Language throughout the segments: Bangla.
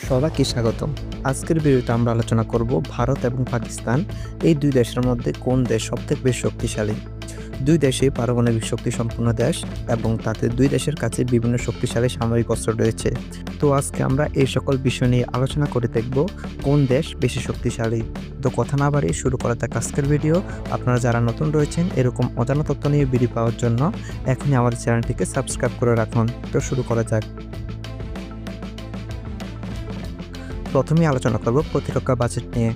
সবাইকে স্বাগতম। আজকের ভিডিওতে আমরা আলোচনা করব ভারত এবং পাকিস্তান এই দুই দেশের মধ্যে কোন দেশ সবথেকে বেশি শক্তিশালী। দুই দেশই পারমাণবিক শক্তি সম্পন্ন দেশ এবং তাতে দুই দেশের কাছে বিভিন্ন শক্তিশালী সামরিক অস্ত্র রয়েছে। তো আজকে আমরা এই সকল বিষয় নিয়ে আলোচনা করে দেখব কোন দেশ বেশি শক্তিশালী। তো কথা না বাড়িয়ে শুরু করা যাক আজকের ভিডিও। আপনারা যারা নতুন রয়েছেন এরকম অজানা তথ্য নিয়ে ভিডিও পাওয়ার জন্য এখনই আমাদের চ্যানেলটিকে সাবস্ক্রাইব করে রাখুন। তো শুরু করা যাক। প্রথমে আলোচনা করব প্রতিরক্ষা বাজেট নিয়ে।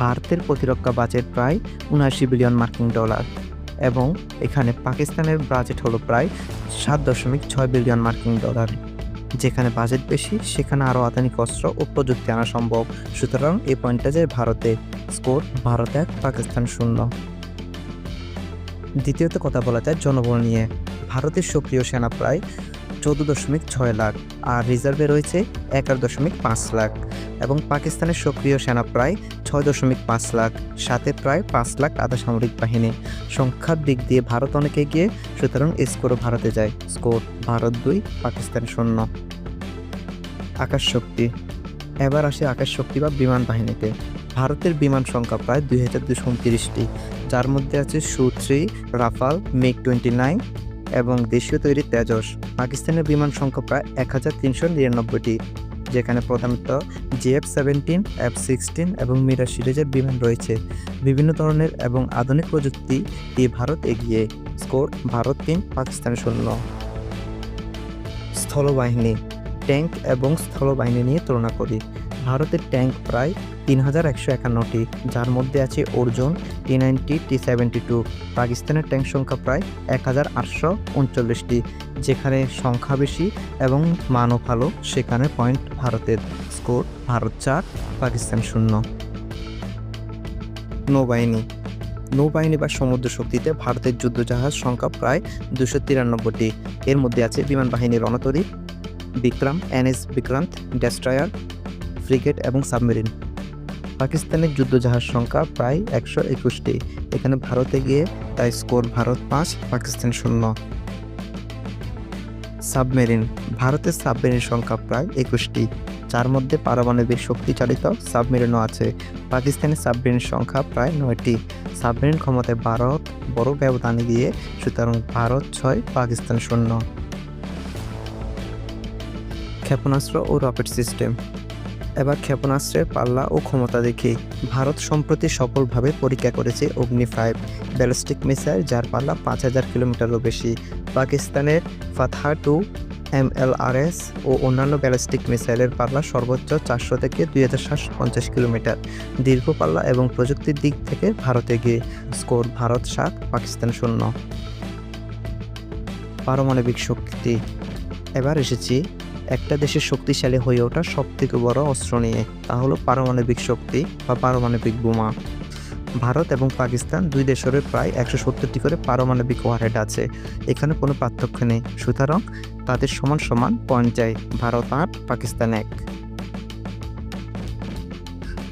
ভারতের প্রতিরক্ষা বাজেট প্রায় 79 বিলিয়ন মার্কিন ডলার এবং এখানে পাকিস্তানের বাজেট হলো প্রায় 7.6 বিলিয়ন মার্কিন ডলার। যেখানে বাজেট বেশি সেখানে আরও আধুনিক অস্ত্র ও প্রযুক্তি আনা সম্ভব। সুতরাং এই পয়েন্টটা যে ভারতে। স্কোর: ভারত 1, পাকিস্তান 0। দ্বিতীয়ত কথা বলা যায় জনবল নিয়ে। ভারতের সক্রিয় সেনা প্রায় 14.6 লাখ আর রিজার্ভে রয়েছে 11.5 লাখ এবং পাকিস্তানের সক্রিয় সেনা প্রায় 6.5 লাখ, সাথে প্রায় 5 লাখ আধা সামরিক বাহিনী। সংখ্যার দিক দিয়ে ভারত অনেক এগিয়ে, সুতরাং স্কোরও ভারতে যায়। স্কোর: ভারত 2, পাকিস্তান 0। আকাশ শক্তি। এবার আসে আকাশ শক্তি বা বিমান বাহিনীতে। ভারতের বিমান সংখ্যা প্রায় 2229টি, যার মধ্যে আছে সু-3, রাফাল, মিগ-29 এবং দেশীয় তৈরি তেজস। পাকিস্তানের বিমান সংখ্যা প্রায় 1399টি, যেখানে প্রধানত JF-17, F-16 এবং মিরাজ সিরিজের বিমান রয়েছে। বিভিন্ন ধরনের এবং আধুনিক প্রযুক্তি দিয়ে ভারত এগিয়ে। স্কোর: ভারত 3, পাকিস্তান 0। স্থলবাহিনী। ট্যাঙ্ক এবং স্থলবাহিনী নিয়ে তুলনা করি। ভারতের ট্যাঙ্ক প্রায় 3151টি, যার মধ্যে আছে অর্জুন, T-90, T-72। পাকিস্তানের ট্যাঙ্ক সংখ্যা প্রায় 1839টি, যেখানে সংখ্যা বেশি এবং মানও ভালো, সেখানে পয়েন্ট ভারতের। স্কোর: ভারত 4, পাকিস্তান 0। নৌবাহিনী। নৌবাহিনী বা সমুদ্র শক্তিতে ভারতের যুদ্ধজাহাজ সংখ্যা প্রায় 293টি। এর মধ্যে আছে বিমান বাহিনীর রণতরী, Vikram, NS Vikrant, destroyer, frigate এবং সাবমেরিন। পাকিস্তানের যুদ্ধজাহাজ সংখ্যা প্রায় 121টি, এখানে ভারতে গিয়ে, তাই স্কোর: ভারত 5, পাকিস্তান 0। সাবমেরিন। ভারতের সাবমেরিন সংখ্যা প্রায় 21টি, যার মধ্যে পারমাণবিক শক্তি চালিত সাবমেরিনও আছে। পাকিস্তানের সাবমেরিন সংখ্যা প্রায় 9টি। সাবমেরিন ক্ষমতায় ভারত বড় ব্যবধান দিয়ে, সুতরাং ভারত 6, পাকিস্তান 0। ক্ষেপণাস্ত্র ও রকেট সিস্টেম। এবার ক্ষেপণাস্ত্রের পাল্লা ও ক্ষমতা দেখি। ভারত সম্প্রতি সফলভাবে পরীক্ষা করেছে অগ্নি-5 ব্যালিস্টিক মিসাইল, যার পাল্লা 5000 কিলোমিটারও বেশি। পাকিস্তানের ফাতহা-2 MLRS ও অন্যান্য ব্যালিস্টিক মিসাইলের পাল্লা সর্বোচ্চ 400 থেকে 2750 কিলোমিটার। দীর্ঘ পাল্লা এবং প্রযুক্তির দিক থেকে ভারত এগিয়ে। স্কোর: ভারত 7, পাকিস্তান 0। পারমাণবিক শক্তি। এবার এসেছি একটা দেশের শক্তিশালী হয়ে ওঠা সবথেকে বড় অস্ত্র নিয়ে, তা হলো পারমাণবিক শক্তি বা পারমাণবিক বোমা। ভারত এবং পাকিস্তান দুই দেশের প্রায় 170টি করে পারমাণবিক ওয়ারহেড আছে। এখানে কোনো পার্থক্য নেই, সুতরাং তাদের সমান সমান পয়েন্ট যায়। ভারত 8, পাকিস্তান 1।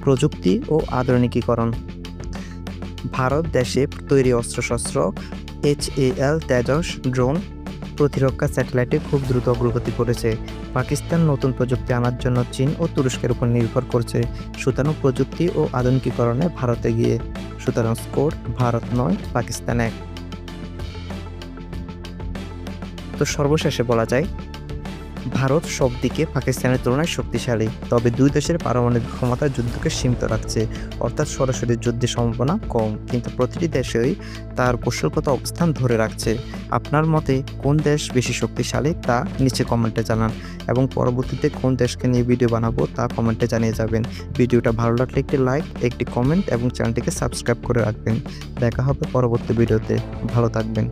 প্রযুক্তি ও আধুনিকীকরণ। ভারত দেশে তৈরি অস্ত্রশস্ত্র, HAL তেজস, ড্রোন, প্রতিরক্ষা স্যাটেলাইটে খুব দ্রুত অগ্রগতি করেছে। পাকিস্তান নতুন প্রযুক্তি আনার জন্য চীন ও তুরস্কের উপর নির্ভর করছে, সুতরাং প্রযুক্তি ও আধুনিকীকরণে ভারতে গিয়ে। সুতরাং স্কোর: ভারত 9, পাকিস্তান 1। তো সর্বশেষে বলা যায় ভারত সব দিকে পাকিস্তানের তুলনায় শক্তিশালী, তবে দুই দেশের পারমাণবিক ক্ষমতা যুদ্ধকে সীমিত রাখছে, অর্থাৎ সরাসরি যুদ্ধের সম্ভাবনা কম, কিন্তু প্রতিটি দেশই তার কৌশলগত অবস্থান ধরে রাখছে। আপনার মতে কোন দেশ বেশি শক্তিশালী তা নিচে কমেন্টে জানান এবং পরবর্তীতে কোন দেশকে নিয়ে ভিডিও বানাবো তা কমেন্টে জানিয়ে যাবেন। ভিডিওটা ভালো লাগলে একটি লাইক, একটি কমেন্ট এবং চ্যানেলটিকে সাবস্ক্রাইব করে রাখবেন। দেখা হবে পরবর্তী ভিডিওতে। ভালো থাকবেন।